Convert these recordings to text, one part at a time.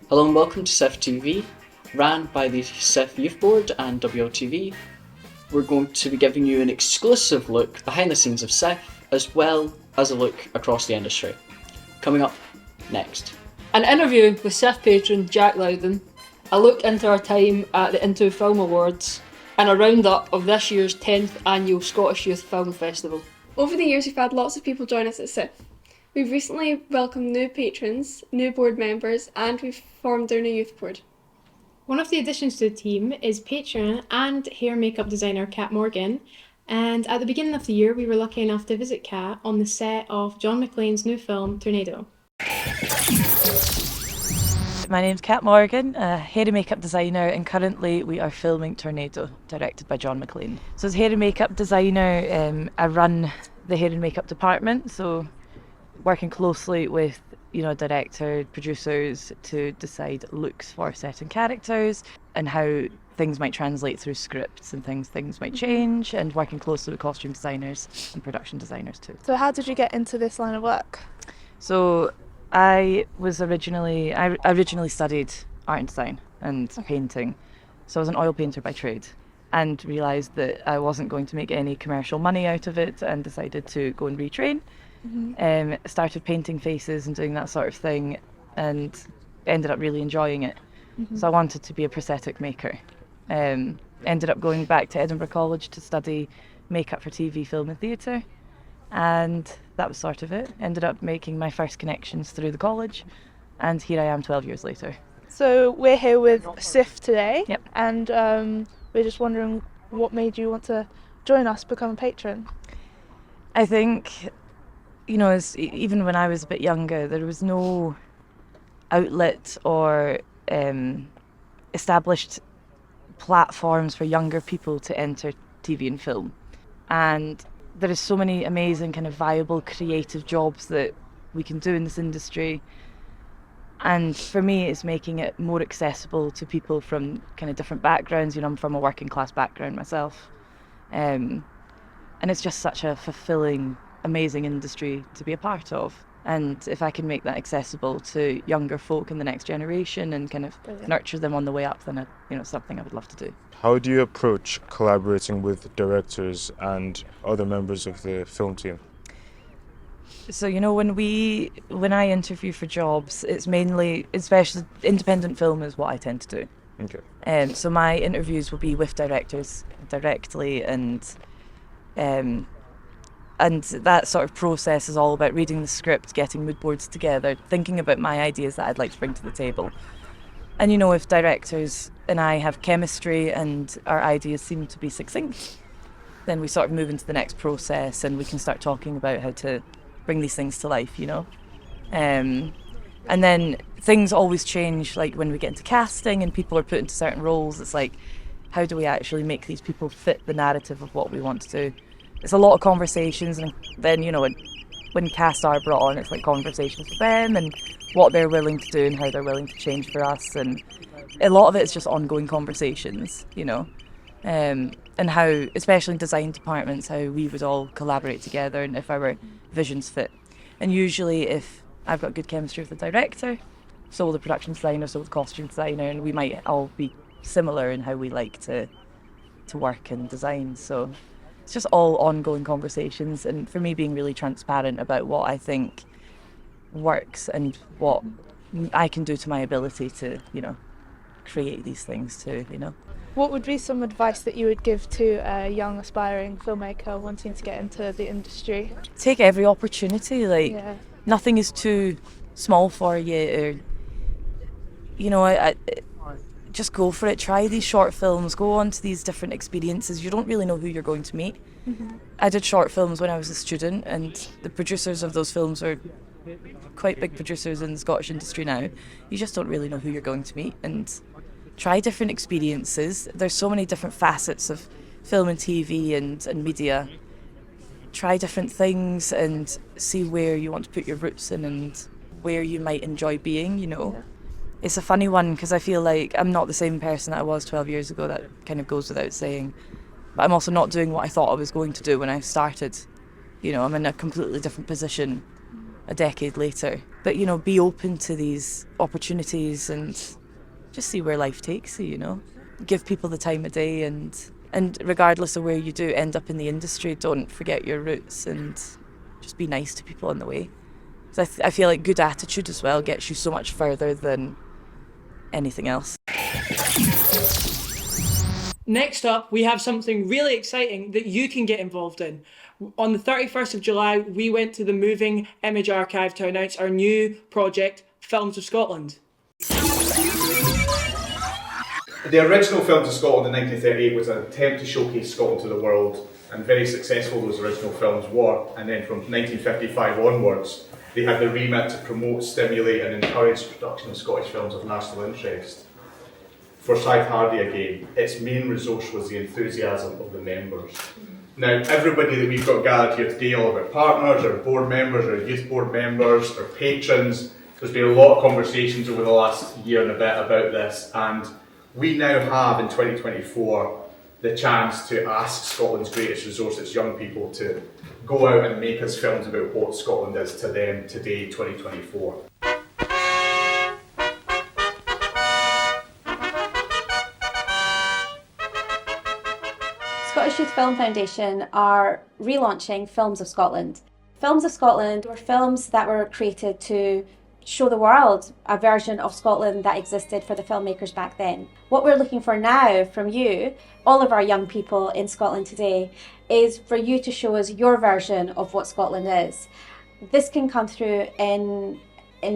Hello and welcome to SYFF TV, ran by the SYFF Youth Board and WLTV. We're going to be giving you an exclusive look behind the scenes of SYFF, as well as a look across the industry. Coming up next. An interview with SYFF patron Jack Loudon, a look into our time at the Into Film Awards, and a roundup of this year's 10th annual Scottish Youth Film Festival. Over the years, we've had lots of people join us at SYFF. We've recently welcomed new patrons, new board members, and we've formed our new youth board. One of the additions to the team is patron and hair and makeup designer Kat Morgan, and at the beginning of the year we were lucky enough to visit Kat on the set of John McClane's new film Tornado. My name's Kat Morgan, a hair and makeup designer, and currently we are filming Tornado, directed by John McClane. So as hair and makeup designer, I run the hair and makeup department, so working closely with director, producers to decide looks for certain characters and how things might translate through scripts and things might change, and working closely with costume designers and production designers too. So how did you get into this line of work? So I originally studied art and design and painting. So I was an oil painter by trade and realised that I wasn't going to make any commercial money out of it and decided to go and retrain. Started painting faces and doing that sort of thing, and ended up really enjoying it. So I wanted to be a prosthetic maker. Ended up going back to Edinburgh College to study makeup for TV, film and theatre, and that was sort of it. Ended up making my first connections through the college, and here I am 12 years later. So we're here with SYFF today. Yep. And we're just wondering what made you want to join us, become a patron? I think even when I was a bit younger, there was no outlet or established platforms for younger people to enter TV and film. And there is so many amazing kind of viable creative jobs that we can do in this industry. And for me, it's making it more accessible to people from kind of different backgrounds. I'm from a working class background myself. And it's just such a fulfilling, amazing industry to be a part of, and if I can make that accessible to younger folk in the next generation and kind of nurture them on the way up, then it's something I would love to do. How do you approach collaborating with directors and other members of the film team? So when I interview for jobs, it's mainly, especially independent film is what I tend to do. Okay. So my interviews will be with directors directly, and that sort of process is all about reading the script, getting mood boards together, thinking about my ideas that I'd like to bring to the table. And if directors and I have chemistry and our ideas seem to be succinct, then we sort of move into the next process and we can start talking about how to bring these things to life, And then things always change, like when we get into casting and people are put into certain roles, it's like, how do we actually make these people fit the narrative of what we want to do? It's a lot of conversations, and then when cast are brought on, it's like conversations with them and what they're willing to do and how they're willing to change for us, and a lot of it is just ongoing conversations, and how, especially in design departments, how we would all collaborate together and if our visions fit. And usually if I've got good chemistry with the director, so will the production designer, so will the costume designer, and we might all be similar in how we like to work and design. So it's just all ongoing conversations, and for me being really transparent about what I think works and what I can do to my ability to, create these things too, What would be some advice that you would give to a young aspiring filmmaker wanting to get into the industry? Take every opportunity, nothing is too small for you, or, I just go for it. Try these short films, go on to these different experiences. You don't really know who you're going to meet. I did short films when I was a student, and the producers of those films are quite big producers in the Scottish industry now. You just don't really know who you're going to meet, and try different experiences. There's so many different facets of film and TV and media. Try different things and see where you want to put your roots in and where you might enjoy being, It's a funny one because I feel like I'm not the same person that I was 12 years ago. That kind of goes without saying. But I'm also not doing what I thought I was going to do when I started. I'm in a completely different position a decade later. But, you know, be open to these opportunities and just see where life takes you, you know. Give people the time of day, and regardless of where you do end up in the industry, don't forget your roots and just be nice to people on the way. So I feel like good attitude as well gets you so much further than anything else. Next up, we have something really exciting that you can get involved in. On the 31st of July, we went to the Moving Image Archive to announce our new project, Films of Scotland. The original Films of Scotland in 1938 was an attempt to showcase Scotland to the world, and very successful those original films were. And then from 1955 onwards, they had the remit to promote, stimulate and encourage the production of Scottish films of national interest. For SYFF Hardy again, its main resource was the enthusiasm of the members. Now, everybody that we've got gathered here today, all of our partners, our board members, our youth board members, our patrons, there's been a lot of conversations over the last year and a bit about this, and we now have in 2024 the chance to ask Scotland's greatest resource, its young people, to go out and make us films about what Scotland is to them today, 2024. Scottish Youth Film Foundation are relaunching Films of Scotland. Films of Scotland were films that were created to show the world a version of Scotland that existed for the filmmakers back then. What we're looking for now from you, all of our young people in Scotland today, is for you to show us your version of what Scotland is. This can come through in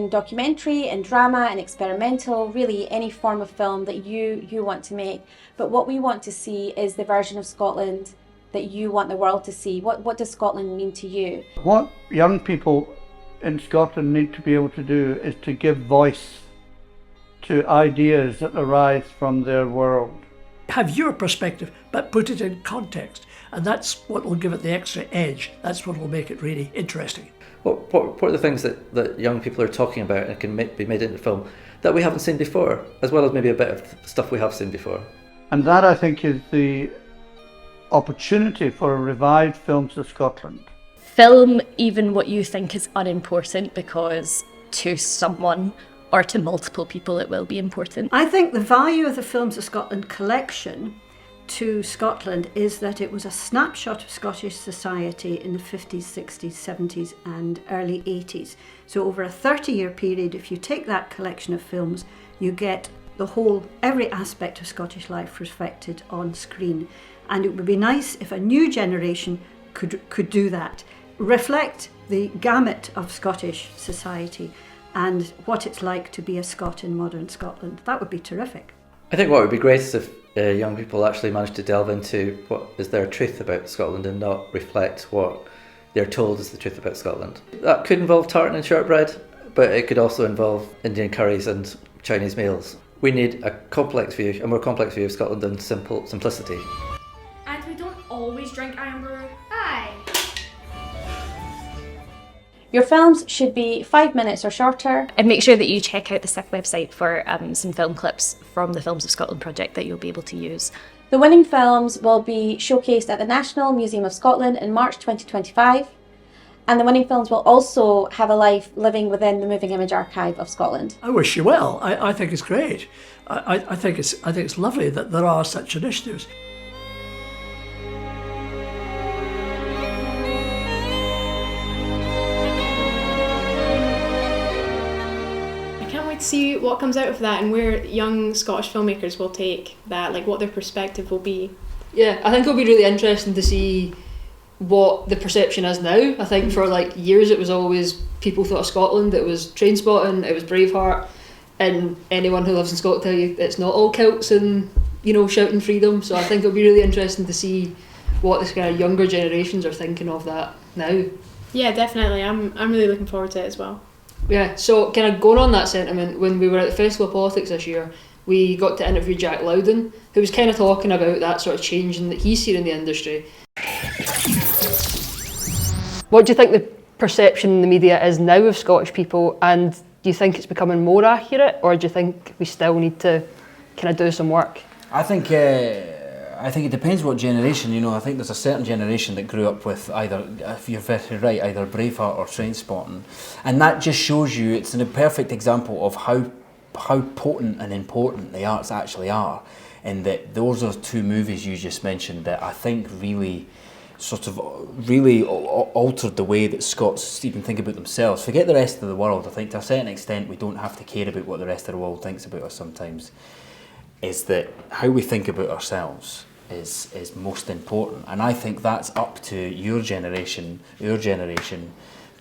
documentary, in drama, in experimental, really any form of film that you want to make. But what we want to see is the version of Scotland that you want the world to see. What does Scotland mean to you? What young people in Scotland need to be able to do is to give voice to ideas that arise from their world. Have your perspective, but put it in context. And that's what will give it the extra edge. That's what will make it really interesting. What are the things that young people are talking about and can be made into film that we haven't seen before, as well as maybe a bit of stuff we have seen before? And that, I think, is the opportunity for a revived Films of Scotland. Film even what you think is unimportant, because to someone or to multiple people it will be important. I think the value of the Films of Scotland collection to Scotland is that it was a snapshot of Scottish society in the 50s, 60s, 70s and early 80s. So over a 30-year period, if you take that collection of films, you get every aspect of Scottish life reflected on screen. And it would be nice if a new generation could do that, reflect the gamut of Scottish society and what it's like to be a Scot in modern Scotland. That would be terrific. I think what would be great is if young people actually manage to delve into what is their truth about Scotland and not reflect what they're told is the truth about Scotland. That could involve tartan and shortbread, but it could also involve Indian curries and Chinese meals. We need a more complex view of Scotland than simplicity. And we don't always drink iron brew. Aye. Your films should be 5 minutes or shorter. And make sure that you check out the SYFF website for some film clips from the Films of Scotland project that you'll be able to use. The winning films will be showcased at the National Museum of Scotland in March 2025. And the winning films will also have a life living within the Moving Image Archive of Scotland. I wish you well. I think it's great. I think it's lovely that there are such initiatives. See what comes out of that and where young Scottish filmmakers will take that, like what their perspective will be. Yeah, I think it'll be really interesting to see what the perception is now. I think for like years it was always people thought of Scotland, it was Trainspotting, it was Braveheart, and anyone who lives in Scotland tell you it's not all kilts and, you know, shouting freedom. So I think it'll be really interesting to see what this kind of younger generations are thinking of that now. Yeah, definitely. I'm really looking forward to it as well. Yeah, so kind of going on that sentiment, when we were at the Festival of Politics this year, we got to interview Jack Loudon, who was kind of talking about that sort of change that he's seen in the industry. What do you think the perception in the media is now of Scottish people, and do you think it's becoming more accurate, or do you think we still need to kind of do some work? I think I think it depends what generation, you know. I think there's a certain generation that grew up with either, if you're very right, either Braveheart or Trainspotting. And that just shows you, it's a perfect example of how potent and important the arts actually are. And that those are two movies you just mentioned that I think really altered the way that Scots even think about themselves. Forget the rest of the world. I think to a certain extent we don't have to care about what the rest of the world thinks about us sometimes. Is that how we think about ourselves is most important, and I think that's up to your generation, our generation,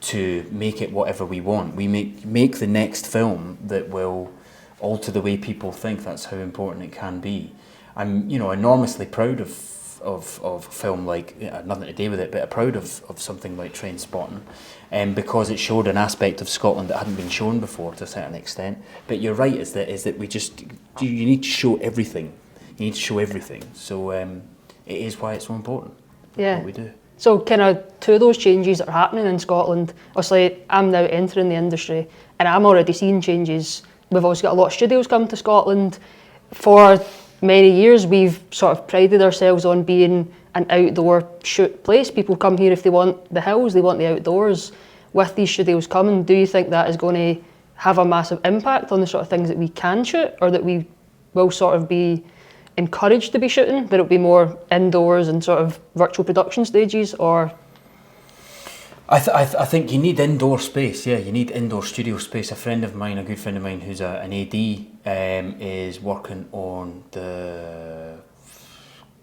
to make it whatever we want. We make the next film that will alter the way people think. That's how important it can be. I'm enormously proud of a film like, nothing to do with it, but proud of something like Trainspotting, because it showed an aspect of Scotland that hadn't been shown before to a certain extent. But you're right, is that we just, you need to show everything. You need to show everything. So it is why it's so important. Yeah. What we do. So kind of two of those changes that are happening in Scotland. Obviously, I'm now entering the industry, and I'm already seeing changes. We've also got a lot of studios come to Scotland. For many years, we've sort of prided ourselves on being an outdoor shoot place. People come here if they want the hills, they want the outdoors. With these studios coming, do you think that is going to have a massive impact on the sort of things that we can shoot, or that we will sort of be encouraged to be shooting, that it'll be more indoors and sort of virtual production stages? Or I think you need indoor space. Yeah, you need indoor studio space. A friend of mine, a good friend of mine, who's an AD, is working on the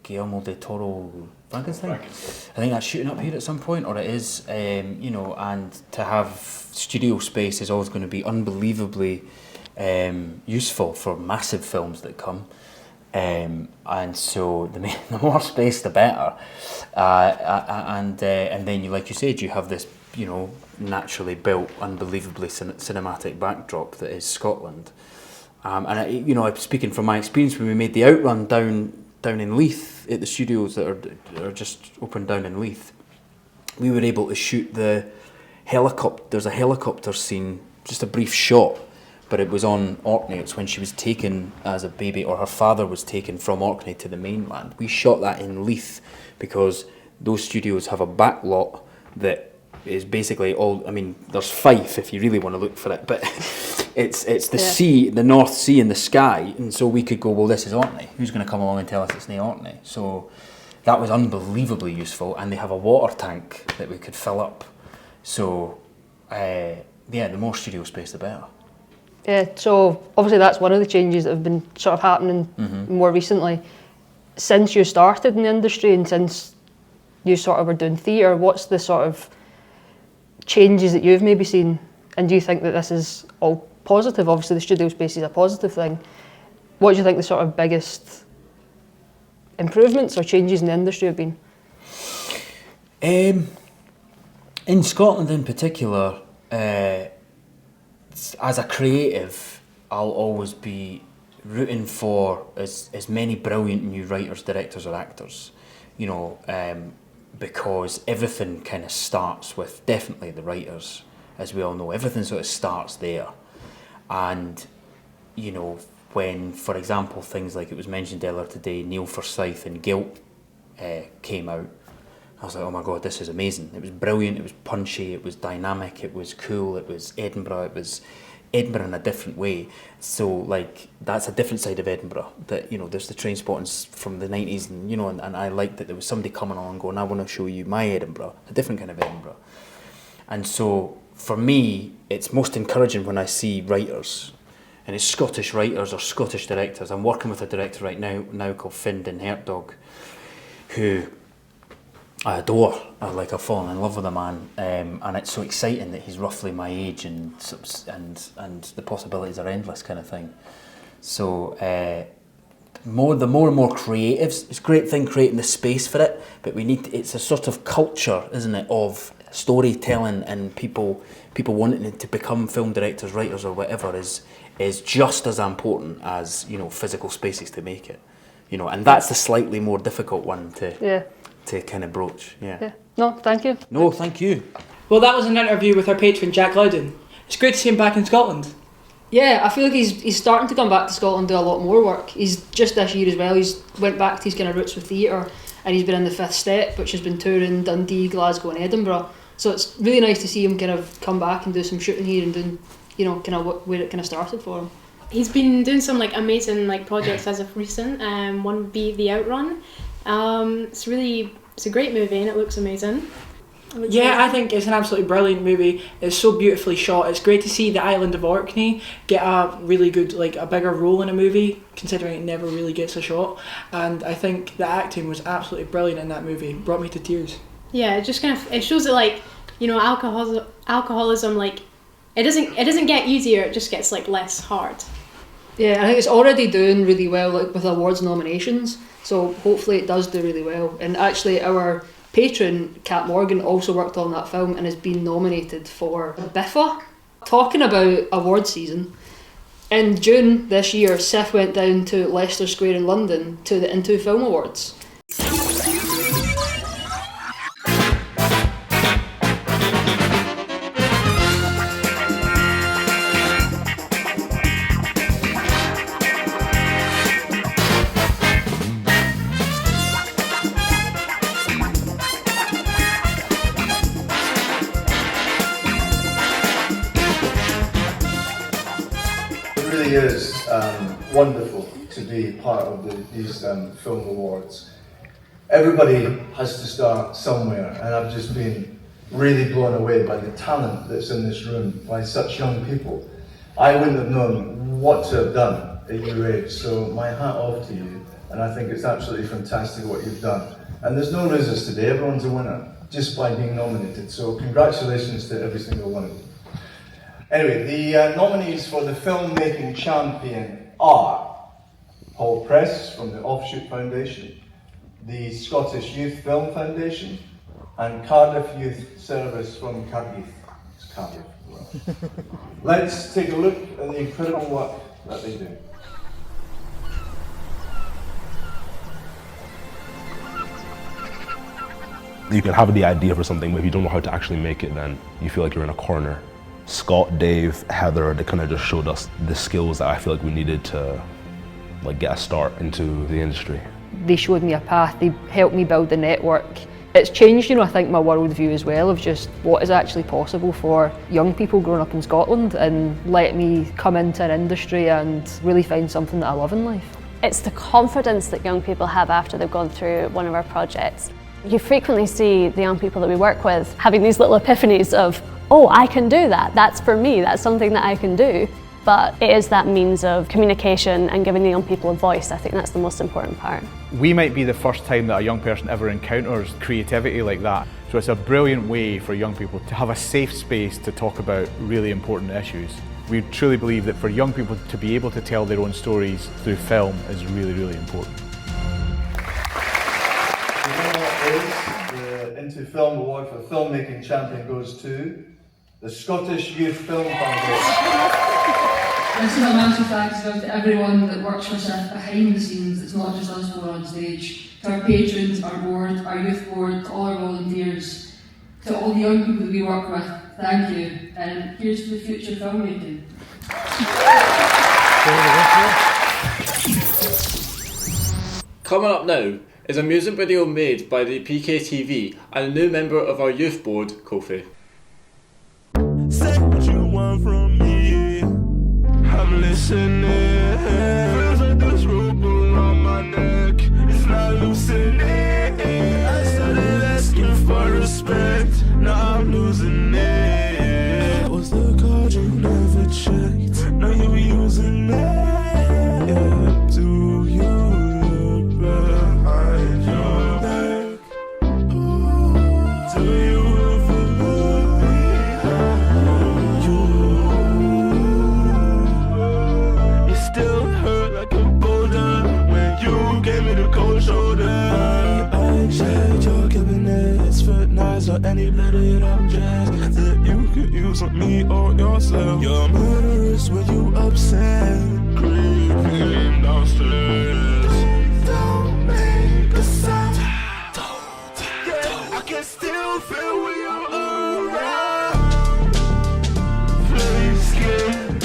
Guillermo del Toro Frankenstein. I think that's shooting up here at some point, or it is. And to have studio space is always going to be unbelievably useful for massive films that come. And so the more space, the better. And then, like you said, you have this, naturally built, unbelievably cinematic backdrop that is Scotland. And speaking from my experience, when we made the Outrun down in Leith at the studios that are just open down in Leith, we were able to shoot the helicopter. There's a helicopter scene, just a brief shot. But it was on Orkney. It's when she was taken as a baby, or her father was taken from Orkney to the mainland. We shot that in Leith because those studios have a back lot that is basically all. I mean, there's Fife if you really want to look for it, but it's the sea, the North Sea, and the sky. And so we could go, well, this is Orkney. Who's going to come along and tell us it's not Orkney? So that was unbelievably useful. And they have a water tank that we could fill up. So the more studio space, the better. Yeah, so obviously that's one of the changes that have been sort of happening more recently. Since you started in the industry and since you sort of were doing theatre, what's the sort of changes that you've maybe seen? And do you think that this is all positive? Obviously the studio space is a positive thing. What do you think the sort of biggest improvements or changes in the industry have been? In Scotland in particular, as a creative, I'll always be rooting for as many brilliant new writers, directors or actors, because everything kind of starts with definitely the writers, as we all know. Everything sort of starts there. And, when, for example, things like it was mentioned earlier today, Neil Forsyth and Guilt came out, I was like, oh my God, this is amazing. It was brilliant, it was punchy, it was dynamic, it was cool, it was Edinburgh in a different way. So that's a different side of Edinburgh. That there's the Trainspotting from the 90s, and I liked that there was somebody coming on and going, I want to show you my Edinburgh, a different kind of Edinburgh. And so for me, it's most encouraging when I see writers, and it's Scottish writers or Scottish directors. I'm working with a director right now called Findan Hertog, who I adore. I've fallen in love with the man, and it's so exciting that he's roughly my age, and the possibilities are endless, kind of thing. So the more and more creatives, it's a great thing creating the space for it, but it's a sort of culture, isn't it, of storytelling, and people wanting to become film directors, writers, or whatever is just as important as physical spaces to make it, and that's the slightly more difficult one to kind of broach. Yeah. No, thank you. No, thank you. Well, that was an interview with our patron Jack Loudon. It's great to see him back in Scotland. Yeah, I feel like he's starting to come back to Scotland and do a lot more work. He's just this year as well, he's went back to his kind of roots with theatre, and he's been in the Fifth Step, which has been touring Dundee, Glasgow and Edinburgh. So it's really nice to see him kind of come back and do some shooting here and doing, you know, kind of where it kind of started for him. He's been doing some like amazing like projects as of recent. One would be The Outrun. It's a great movie and it looks amazing. Yeah, I think it's an absolutely brilliant movie. It's so beautifully shot. It's great to see the island of Orkney get a really good, like a bigger role in a movie, considering it never really gets a shot. And I think the acting was absolutely brilliant in that movie. It brought me to tears. Yeah, it just kind of it shows that like, you know, alcoholism like it doesn't get easier. It just gets like less hard. Yeah, I think it's already doing really well like with awards nominations. So hopefully it does do really well. And actually our patron, Kat Morgan, also worked on that film and has been nominated for BIFA. Talking about award season, in June this year, SYFF went down to Leicester Square in London to the Into Film Awards. It really is wonderful to be part of these film awards. Everybody has to start somewhere, and I've just been really blown away by the talent that's in this room, by such young people. I wouldn't have known what to have done at your age, so my hat off to you, and I think it's absolutely fantastic what you've done. And there's no losers today, everyone's a winner, just by being nominated, so congratulations to every single one of you. Anyway, the nominees for the Filmmaking Champion are Paul Press from the Offshoot Foundation, the Scottish Youth Film Foundation, and Cardiff Youth Service from Cardiff. It's Cardiff. Let's take a look at the incredible work that they do. You can have the idea for something, but if you don't know how to actually make it, then you feel like you're in a corner. Scott, Dave, Heather, they kind of just showed us the skills that I feel like we needed to like get a start into the industry. They showed me a path, they helped me build the network. It's changed, you know, I think my worldview as well of just what is actually possible for young people growing up in Scotland and let me come into an industry and really find something that I love in life. It's the confidence that young people have after they've gone through one of our projects. You frequently see the young people that we work with having these little epiphanies of, oh, I can do that, that's for me, that's something that I can do. But it is that means of communication and giving the young people a voice. I think that's the most important part. We might be the first time that a young person ever encounters creativity like that. So it's a brilliant way for young people to have a safe space to talk about really important issues. We truly believe that for young people to be able to tell their own stories through film is really, really important. The Into Film Award for Filmmaking Champion goes to the Scottish Youth Film Foundation. This is a massive thanks to everyone that works for SYFF behind the scenes. It's not just us four on stage. To our patrons, our board, our youth board, to all our volunteers, to all the young people that we work with, thank you. And here's to the future filmmaking. Coming up now is a music video made by the PKTV and a new member of our youth board, Kofi. Say what you want from me, I'm listening. Feels like this rope around my neck, it's not loosening. I started asking for respect, now I'm losing it. That was the card you never checked, now you're using it. Yeah, do you look behind your back? Do you ever look behind you? You still hurt like a boulder when you gave me the cold shoulder. I checked your cabinets for knives or any blooded objects that you could use on me or yourself. You're murderous when you upset. Creeping downstairs. Don't make a sound. Yeah, I can still feel when you're around. Play scared.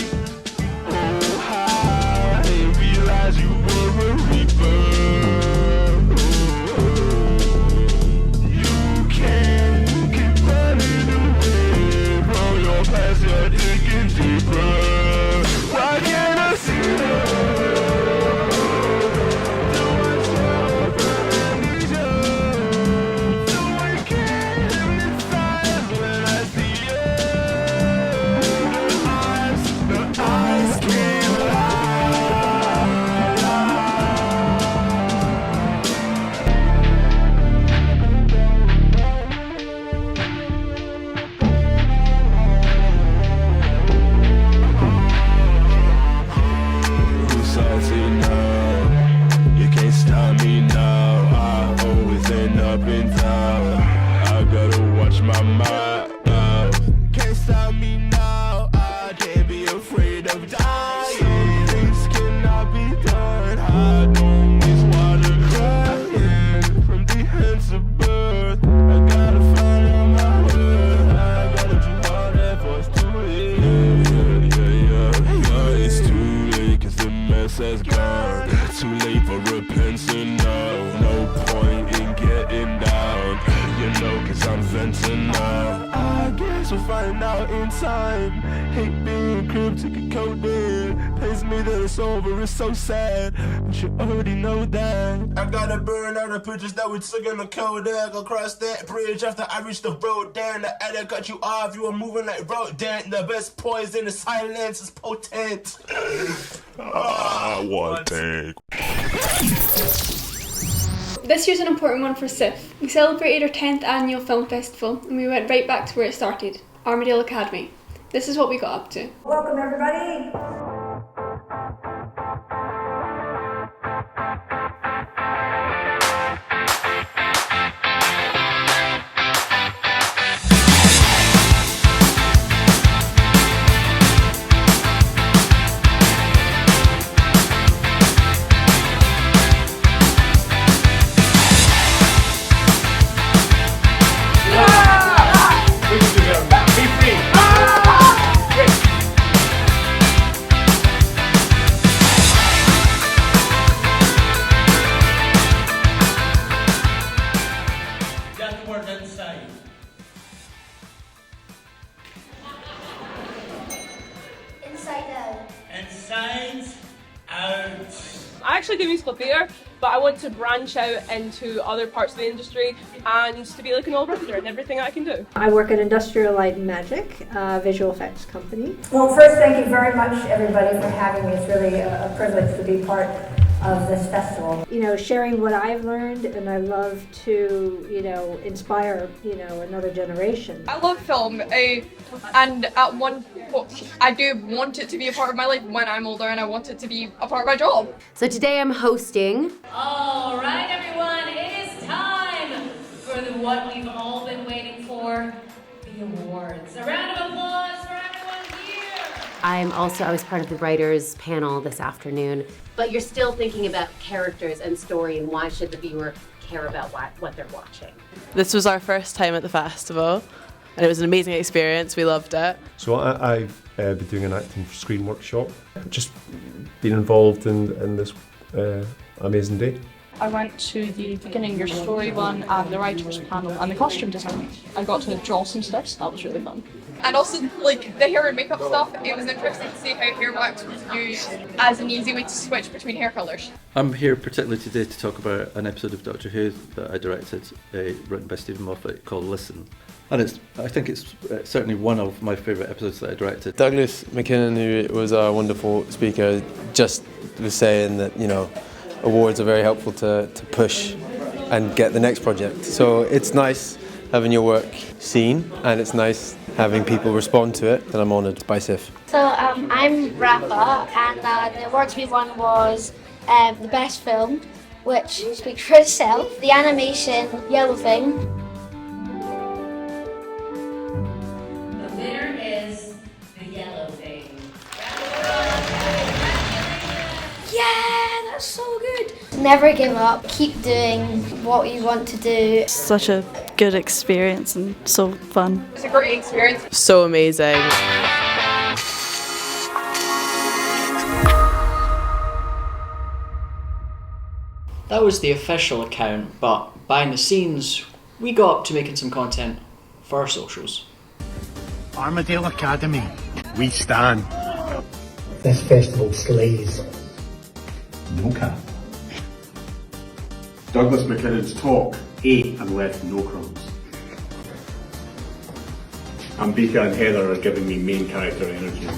process gone. Too late for repenting now. No point in getting down, you know, cause I'm venting now. I guess we'll find out in time. Hate being cryptic and coded. Pains me that it's over, it's so sad, but you already know that. I gotta burn out the pictures that we took in the Kodak. Across that bridge after I reached the road down. The edit cut you off, you were moving like road dent. The best poison is silence is potent. One take. This year's an important one for SYFF. We celebrated our 10th annual film festival and we went right back to where it started, Armadale Academy. This is what we got up to. Welcome everybody! I actually do musical theatre, but I want to branch out into other parts of the industry and to be like an all-rounder in everything I can do. I work at Industrial Light and Magic, a visual effects company. Well, first, thank you very much, everybody, for having me. It's really a privilege to be part of this festival. You know, sharing what I've learned, and I love to, you know, inspire, you know, another generation. I love film, and at one point, I do want it to be a part of my life when I'm older, and I want it to be a part of my job. So today I'm hosting. All right, everyone, it is time for what we've all been waiting for, the awards. A round of applause for everyone here. I was part of the writers panel this afternoon. But you're still thinking about characters and story and why should the viewer care about what they're watching. This was our first time at the festival and it was an amazing experience, we loved it. So I've been doing an acting for screen workshop, just been involved in this amazing day. I went to the beginning your story one and the writers panel and the costume design. I got to draw some stuff, so that was really fun. And also, like, the hair and makeup stuff, it was interesting to see how hair wax was used as an easy way to switch between hair colours. I'm here particularly today to talk about an episode of Doctor Who that I directed, written by Stephen Moffat, called Listen. And I think it's certainly one of my favourite episodes that I directed. Douglas McKinnon, who was a wonderful speaker, just was saying that, you know, awards are very helpful to push and get the next project. So it's nice having your work seen, and it's nice having people respond to it, and I'm honoured by SYFF. So I'm Rafa, and the awards we won was the best film, which speaks for itself, the animation Yellow Thing. The winner is the Yellow Thing. Yeah, that's so good. Never give up, keep doing what you want to do. Such a good experience and so fun. It's a great experience. So amazing. That was the official account, but behind the scenes, we got up to making some content for our socials. Armadale Academy, we stand. This festival slays. No cap. Douglas McKinnon's talk ate and left no crumbs. And Bika and Heather are giving me main character energy.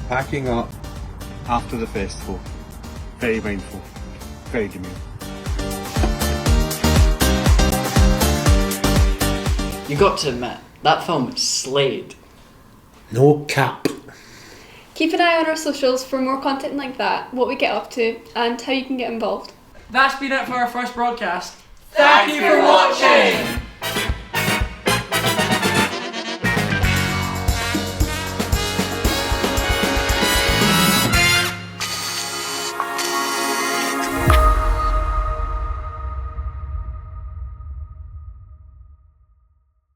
Packing up after the festival. Very mindful. Very demure. You got to admit, that film slayed. No cap. Keep an eye on our socials for more content like that, what we get up to, and how you can get involved. That's been it for our first broadcast. Thank you for watching!